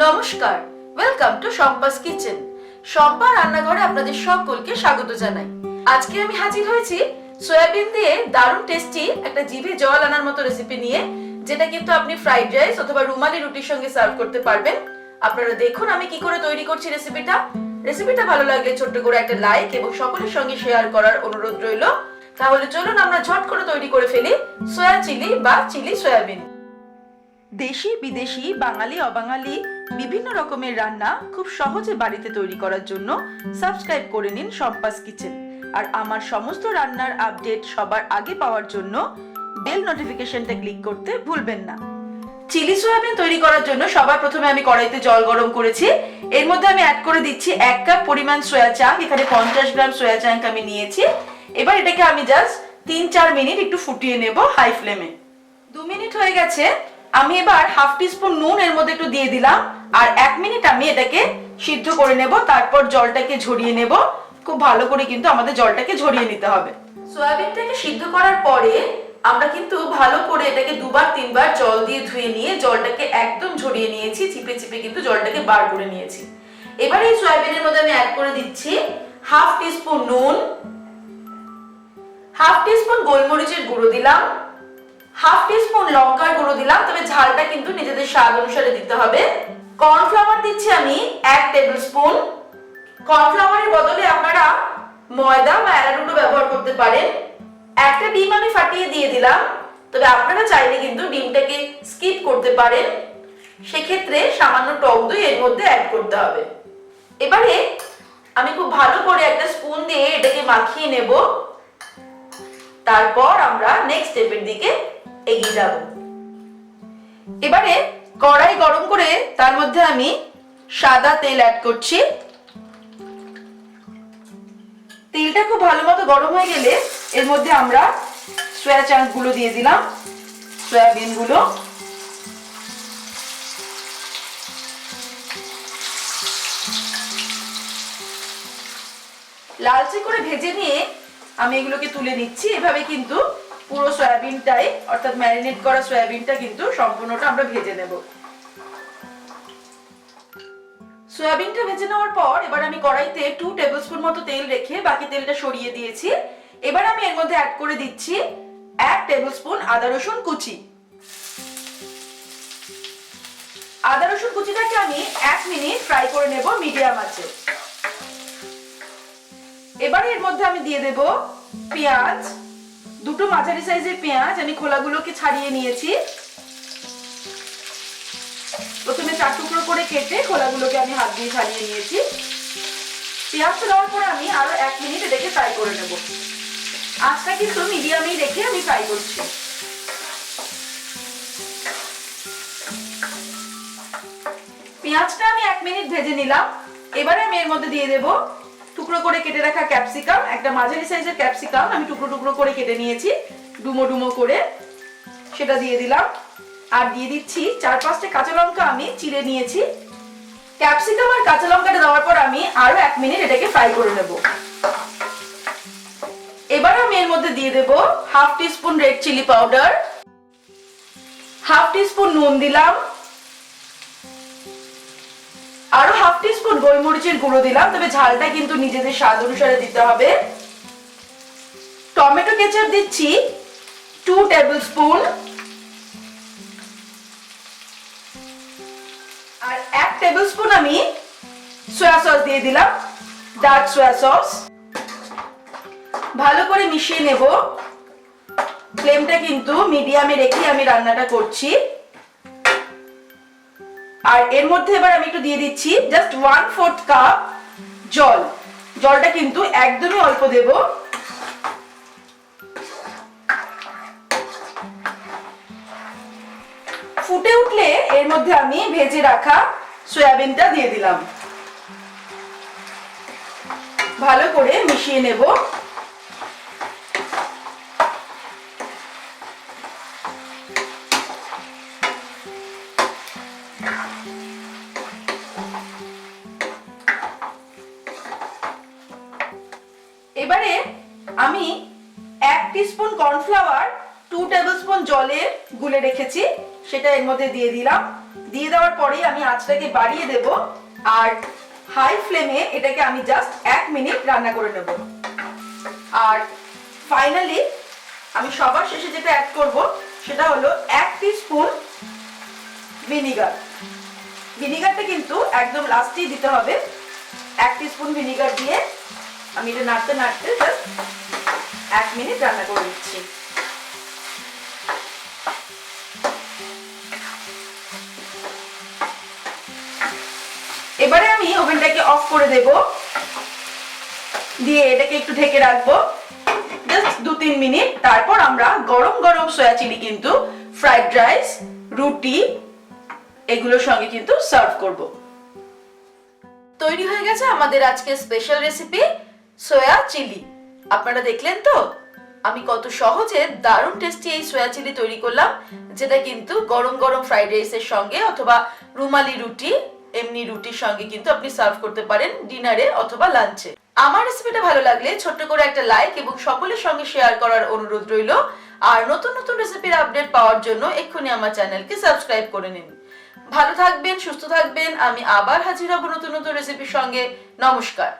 নমস্কার, welcome to Shampa's kitchen. Shampa রান্নাঘরে আপনাদের সকলকে স্বাগত জানাই। আজকে আমি হাজির হয়েছি সয়াবিন দিয়ে দারুণ টেস্টি একটা জিভে জল আনার মতো রেসিপি নিয়ে, যেটা কিন্তু আপনি ফ্রাইড রাইস অথবা রুমালি রুটির সঙ্গে সার্ভ করতে পারবেন। আপনারা দেখুন আমি কি করে তৈরি করছি রেসিপিটা ভালো লাগলে ছোট্ট করে একটা লাইক এবং সকলের সঙ্গে শেয়ার করার অনুরোধ রইল। তাহলে চলুন আমরা ঝট করে তৈরি করে ফেলি সয়া চিলি বা চিলি সয়াবিন। দেশি বিদেশি বাঙালি অবাঙালি বিভিন্ন রকমের রান্না খুব সহজে বাড়িতে তৈরি করার জন্য সাবস্ক্রাইব করে নিন শম্পাস কিচেন। আর আমার সমস্ত রান্নার আপডেট সবার আগে পাওয়ার জন্য বেল নোটিফিকেশনটা ক্লিক করতে ভুলবেন না। চিলি সয়াবিন তৈরি করার জন্য সবার প্রথমে আমি কড়াইতে জল গরম করেছি। এর মধ্যে আমি অ্যাড করে দিচ্ছি 1 কাপ পরিমাণ সয়া চাঙ্ক। এখানে 50 গ্রাম সয়া চাঙ্ক আমি নিয়েছি। এবার এটাকে আমি জাস্ট 3-4 মিনিট একটু ফুটিয়ে নেব হাই ফ্লেমে। 2 মিনিট হয়ে গেছে। আমি এবার হাফ টিস্পুন নুন এর মধ্যে একটু দিয়ে দিলাম আর 1 মিনিট আমি এটাকে সিদ্ধ করে নেব। তারপর জলটাকে ঝরিয়ে নেব। খুব ভালো করে কিন্তু আমাদের জলটাকে ঝরিয়ে নিতে হবে। সয়াবিনটাকে সিদ্ধ করার পরে আমরা কিন্তু ভালো করে এটাকে 2-3 বার জল দিয়ে ধুয়ে নিয়ে জলটাকে একদম ঝরিয়ে নিয়েছি। চিপে চিপে কিন্তু জলটাকে বার করে নিয়েছি। এবার এই সয়াবিনের মধ্যে আমি অ্যাড করে দিচ্ছি হাফ টিস্পুন নুন, হাফ টিস্পুন গোলমরিচের গুঁড়ো দিলাম, হাফ টিস্পুন লঙ্কার গুঁড়ো দিলাম, তবে ঝালটা কিন্তু নিজেদের স্বাদ অনুসারে দিতে হবে। কর্নফ্লাওয়ার দিচ্ছি আমি 1 টেবিলস্পুন। কর্নফ্লাওয়ারের বদলে আপনারা ময়দা বা অ্যারারুটও ব্যবহার করতে পারেন। একটা ডিম আমি ফাটিয়ে দিয়ে দিলাম, তবে আপনারা চাইলে কিন্তু ডিমটাকে স্কিপ করতে পারেন। সেক্ষেত্রে সামান্য টক দই এর মধ্যে অ্যাড করতে হবে। এবারে আমি খুব ভালো করে একটা স্পুন দিয়ে এটাকে মাখিয়ে নেব। তারপর আমরা নেক্সট স্টেপের দিকে এগিয়ে যাব। এবারে কড়াই গরম করে তার মধ্যে আমি সাদা তেল অ্যাড করছি। তেলটা খুব ভালো মতো গরম হয়ে গেলে এর মধ্যে আমরা সয়া চাঙ্ক গুলো দিয়ে দিলাম, সয়াবিন গুলো। লালচে করে ভেজে নিয়ে আমি এগুলোকে তুলে নিচ্ছি। এভাবে কিন্তু পুরো সয়াবিনটাই অর্থাৎ ম্যারিনেট করা সয়াবিনটা কিন্তু সম্পূর্ণটা আমরা ভেজে নেব। সয়াবিনটা ভেজে নেওয়ার পর এবার আমি কড়াইতে 2 টেবিলস্পুন মতো তেল রেখে বাকি তেলটা সরিয়ে দিয়েছি। এবার আমি এর মধ্যে অ্যাড করে দিচ্ছি 1 টেবিলস্পুন আদা রসুন কুচি। আদা রসুন কুচিটাকে আমি 1 মিনিট ফ্রাই করে নেব মিডিয়াম আঁচে। এবার এর মধ্যে আমি দিয়ে দেব পেঁয়াজ, 2টো মাঝারি সাইজের পেঁয়াজ আমি খোলাগুলোকে ছাড়িয়ে নিয়েছি। প্রথমে 4 টুকরো করে কেটে খোলাগুলোকে আমি হাত দিয়ে ছাড়িয়ে নিয়েছি। পেঁয়াজটা দেওয়ার পর আমি আরো 1 মিনিট এটাকে ফ্রাই করে নেব। আঁচটা কিন্তু মিডিয়ামেই রেখে আমি ফ্রাই করছি। পেঁয়াজটা আমি 1 মিনিট ভেজে নিলাম। এবারে আমি এর মধ্যে দিয়ে দেব টুকরো করে কেটে রাখা ক্যাপসিকাম। একটা মাঝারি সাইজের ক্যাপসিকাম আমি টুকরো টুকরো করে কেটে নিয়েছি, ডুমো ডুমো করে সেটা দিয়ে দিলাম। আর দিয়ে দিচ্ছি 4-5টা কাঁচা লঙ্কা আমি চিড়ে নিয়েছি। ক্যাপসিকাম আর কাঁচা লঙ্কাটা দেওয়ার পর আমি আরো 1 মিনিট এটাকে ফ্রাই করে নেব। এবার আমি এর মধ্যে দিয়ে দেব half teaspoon red chilli powder, half teaspoon নুন দিলাম, আরো হাফ টিস্পুন গোলমরিচের গুঁড়ো দিলাম, তবে ঝালটা কিন্তু নিজেদের স্বাদ অনুসারে দিতে হবে। টমেটো কেচাপ দিচ্ছি 2 টেবিলস্পুন আর 1 টেবিলস্পুন আমি সয়া সস দিয়ে দিলাম, ডার্ক সয়া সস। ভালো করে মিশিয়ে নেব। ফ্লেমটা কিন্তু মিডিয়ামে রেখে আমি রান্নাটা করছি। আর এর মধ্যে এবার আমি একটু দিয়ে দিচ্ছি জাস্ট 1/4 কাপ জল। জলটা কিন্তু একদমই অল্প দেব। ফুটে উঠলে এর মধ্যে আমি ভেজে রাখা সয়াবিনটা দিয়ে দিলাম। ভালো করে মিশিয়ে নেব। এবারে আমি 1 টিস্পুন কর্নফ্লাওয়ার 2 টেবিলস্পুন জলে গুলে রেখেছি সেটা এর মধ্যে দিয়ে দিলাম। দিয়ে দেওয়ার পরেই আমি আঁচটাকে বাড়িয়ে দেব আর হাই ফ্লেমে এটাকে আমি জাস্ট 1 মিনিট রান্না করে নেব। আর ফাইনালি আমি সবার শেষে যেটা অ্যাড করব সেটা হলো 1 টিস্পুন ভিনিগার। ভিনিগারটা কিন্তু একদম লাস্টেই দিতে হবে। 1 টিস্পুন ভিনিগার দিয়ে আমি এটা নাড়তে নাড়তে জাস্ট 1 মিনিট রান্না করে দিচ্ছি। এবারে আমি ওভেনটাকে অফ করে দেব, দিয়ে এটাকে একটু ঢেকে রাখবো জাস্ট 2-3 মিনিট। তারপর আমরা গরম গরম সয়া চিলি কিন্তু ফ্রাইড রাইস, রুটি এগুলোর সঙ্গে কিন্তু সার্ভ করব। তৈরি হয়ে গেছে আমাদের আজকে স্পেশাল রেসিপি সয়া চিলি। আপনারা দেখলেন তো আমি কত সহজে দারুণ টেস্টি এই সয়া চিলি তৈরি করলাম, যেটা কিন্তু গরম গরম ফ্রাইড রাইসের সঙ্গে অথবা রুমালি রুটি, এমনি রুটির সঙ্গে কিন্তু আপনি সার্ভ করতে পারেন ডিনারে অথবা লাঞ্চে। আমার রেসিপিটা ভালো লাগলে ছোট্ট করে একটা লাইক এবং সকলের সঙ্গে শেয়ার করার অনুরোধ রইল। আর নতুন নতুন রেসিপির আপডেট পাওয়ার জন্য এক্ষুনি আমার চ্যানেলকে সাবস্ক্রাইব করে নিন। ভালো থাকবেন, সুস্থ থাকবেন। আমি আবার হাজির হব নতুন নতুন রেসিপির সঙ্গে। নমস্কার।